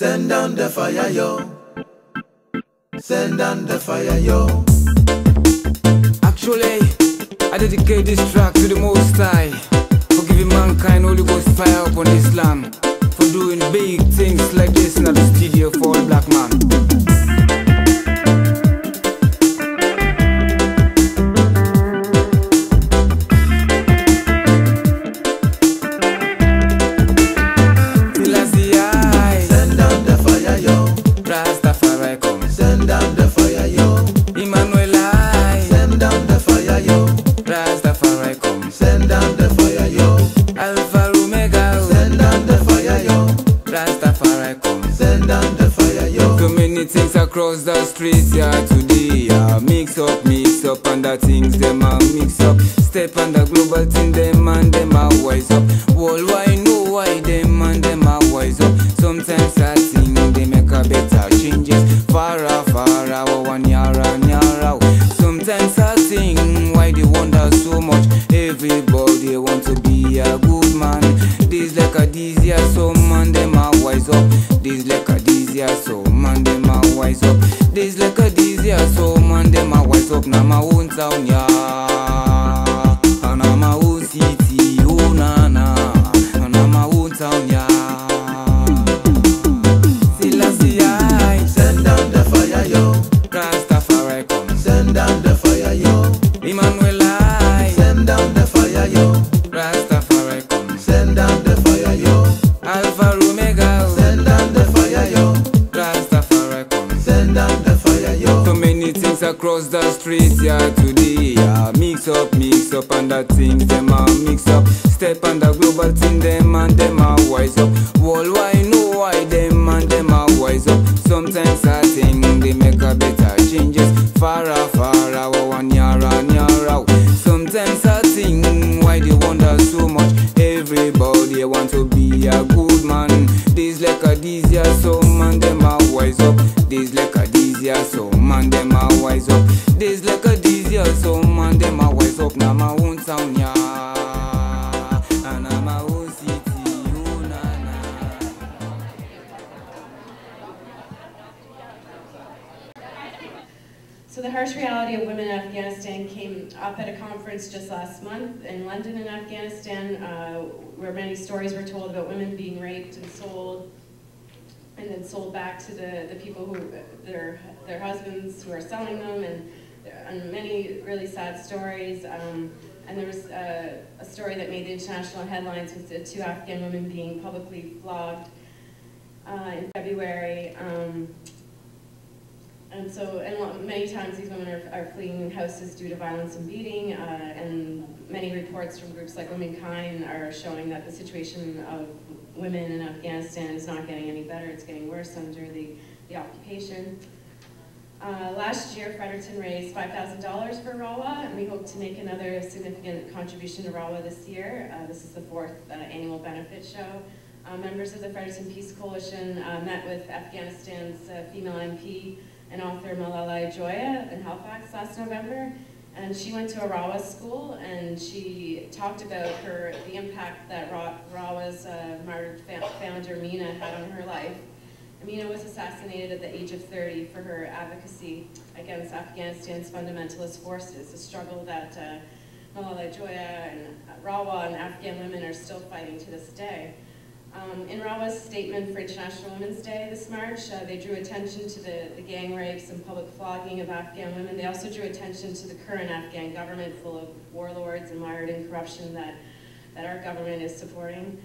Send down the fire, yo. Send down the fire, yo. Actually, I dedicate this track to the Most High for giving mankind Holy Ghost fire upon this land, for doing big things like this in the studio for all black man. Across the streets, yeah, today, yeah. Mix up, and the things them a mix up. Step on the global thing, them and them a wise up. Worldwide know why them and them a wise up. Sometimes I think they make a better changes. Far out, 1 year and year out. Sometimes I think why they wonder so much. Everybody want to be a good man. This like a this year, so man them a wise up. This like a this year, so man them a wise up. This like a this year, so man them a wise up. Now my own town, yeah, and now my own city, oh na na, and now my own town, yeah. Send down the fire, yo. Rastafari come. Send down the fire, yo. Emmanuel I. Send down the fire, yo. Rastafari come. Send down the fire, yo. Alpha Omega. Send down the fire, yo. Rastafari come. Send down the fire, yo. So many things across the streets, yeah, today, yeah. Mix up, and the things them a mix up. Step on the global thing, them and them a wise up. Worldwide know why them and them a wise up. Sometimes I think they make a better changes. Far out, 1 year and year out. Sometimes I think why they wonder so much. Everybody want to be a good man. This like a this year, so man them a wise up. This like a this year, so man them a wise up. This like a this year, so man them a wise up. Now my own town, yeah, and now my own city, oh na na. So the harsh reality of women in Afghanistan came up at a conference just last month in London in Afghanistan, where many stories were told about women being raped and sold, and then sold back to the people who, their husbands who are selling them, and many really sad stories. And there was a story that made the international headlines with the 2 Afghan women being publicly flogged in February. And many times these women are fleeing houses due to violence and beating, and many reports from groups like Womankind are showing that the situation of women in Afghanistan is not getting any better, it's getting worse under the occupation. Last year, Fredericton raised $5,000 for RAWA, and we hope to make another significant contribution to RAWA this year. This is the 4th annual benefit show. Members of the Fredericton Peace Coalition met with Afghanistan's female MP and author Malala Joya in Halifax last November, and she went to a RAWA school, and she talked about the impact that RAWA's martyred founder Mina had on her life. Mina was assassinated at the age of 30 for her advocacy against Afghanistan's fundamentalist forces, a struggle that Malala Joya and RAWA and Afghan women are still fighting to this day. In RAWA's statement for International Women's Day this March, they drew attention to the gang rapes and public flogging of Afghan women. They also drew attention to the current Afghan government, full of warlords and mired in corruption that our government is supporting,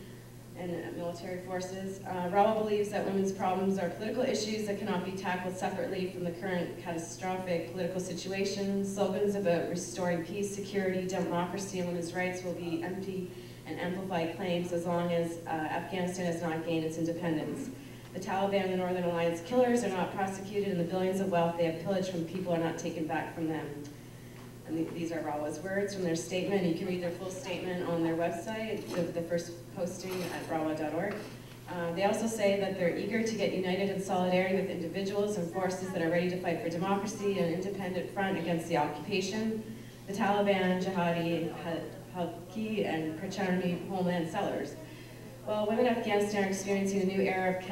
and military forces. RAWA believes that women's problems are political issues that cannot be tackled separately from the current catastrophic political situation. Slogans about restoring peace, security, democracy, and women's rights will be empty and amplify claims as long as Afghanistan has not gained its independence. The Taliban and the Northern Alliance killers are not prosecuted, and the billions of wealth they have pillaged from people are not taken back from them. And these are RAWA's words from their statement. You can read their full statement on their website, the first posting at rawa.org. They also say that they're eager to get united in solidarity with individuals and forces that are ready to fight for democracy and an independent front against the occupation, the Taliban, Jihadi, Halki, and Pachani homeland sellers. Well, women in Afghanistan are experiencing a new era of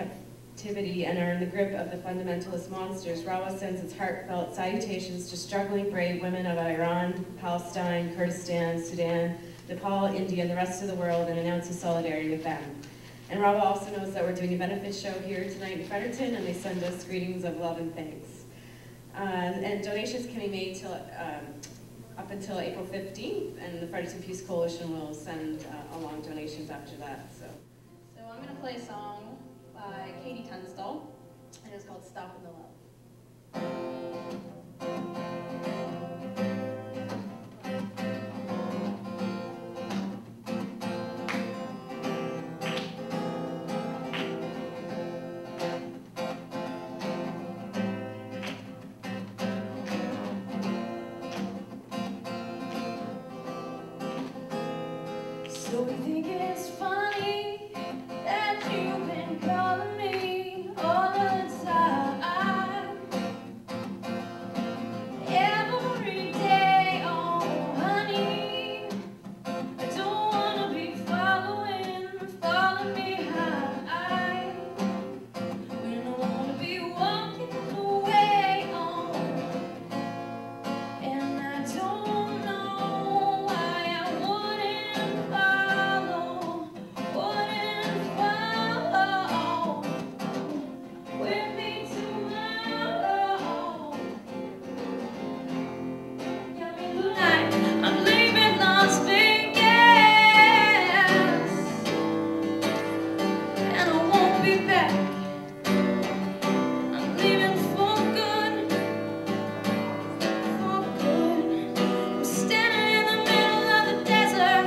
captivity and are in the grip of the fundamentalist monsters, RAWA sends its heartfelt salutations to struggling brave women of Iran, Palestine, Kurdistan, Sudan, Nepal, India, and the rest of the world, and announces solidarity with them. And RAWA also knows that we're doing a benefit show here tonight in Fredericton, and they send us greetings of love and thanks. And donations can be made till, up until April 15th, and the Fredericton Peace Coalition will send along donations after that. So I'm going to play a song by Katie Tunstall, and it's called Stop in the Love. So we think it's funny that you've been calling me all the time, every day, oh honey. I don't wanna be following behind. We don't wanna be walking away, oh. And I don't know why I wouldn't follow with me tomorrow. Got me tonight, I'm leaving Las Vegas, and I won't be back. I'm leaving for good, for good. I'm standing in the middle of the desert,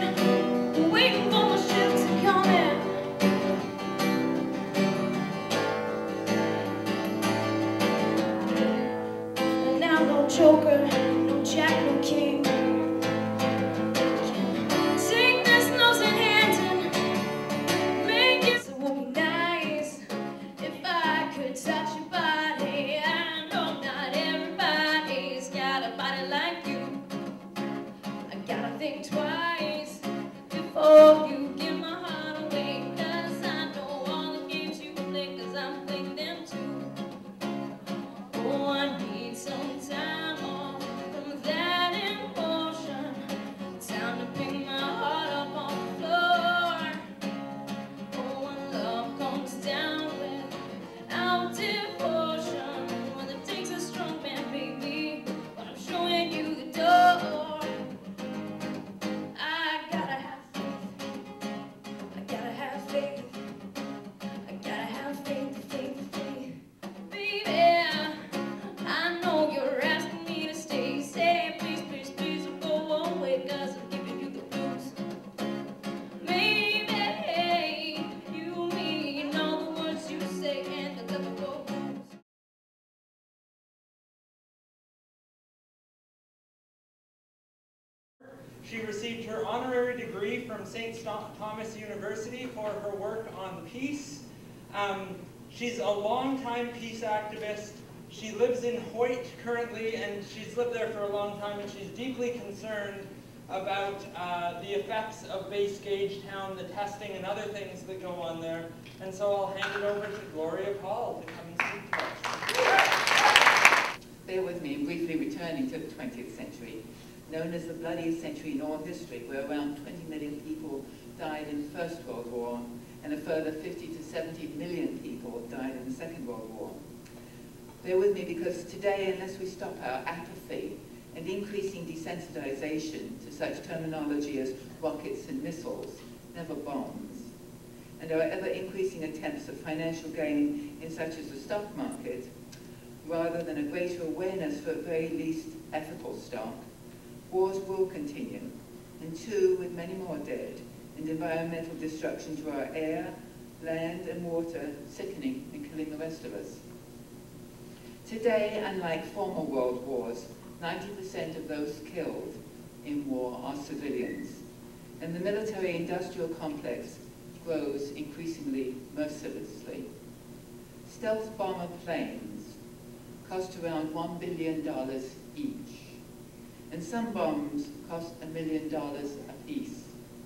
waiting for my ship to come in. And now no Joker, no Jack, no King. Take this nose in hand and make it. So it would be nice if I could touch your body. I know not everybody's got a body like you. I gotta think twice before you give my heart away, 'cause I know all the games you play, 'cause I'm playing them too. Oh, I need some time off from that emotion. Time to pick my heart up on the floor. Oh, when love comes down without devotion, when it takes a strong man, baby, but I'm showing you the door. I gotta have faith. I gotta have faith. I gotta have faith, faith, faith. Baby, I know you're asking me to stay. Say, please, please, please don't go away, 'cause I'm giving you the blues. Maybe you mean all the words you say and the double blues. She received her honorary degree from St. Thomas University for her work on peace. She's a longtime peace activist. She lives in Hoyt currently, and she's lived there for a long time, and she's deeply concerned about the effects of base gauge town, the testing and other things that go on there. And so I'll hand it over to Gloria Paul to come and speak to us. Bear with me in briefly returning to the 20th century, known as the bloodiest century in all history, where around 20 million people died in the First World War, and a further 50 to 70 million people died in the Second World War. Bear with me, because today, unless we stop our apathy and increasing desensitization to such terminology as rockets and missiles, never bombs, and our ever-increasing attempts at financial gain in such as the stock market, rather than a greater awareness for at very least ethical stock, wars will continue, and too, with many more dead, and environmental destruction to our air, land, and water, sickening and killing the rest of us. Today, unlike former world wars, 90% of those killed in war are civilians, and the military-industrial complex grows increasingly mercilessly. Stealth bomber planes cost around $1 billion each, and some bombs cost $1 million apiece.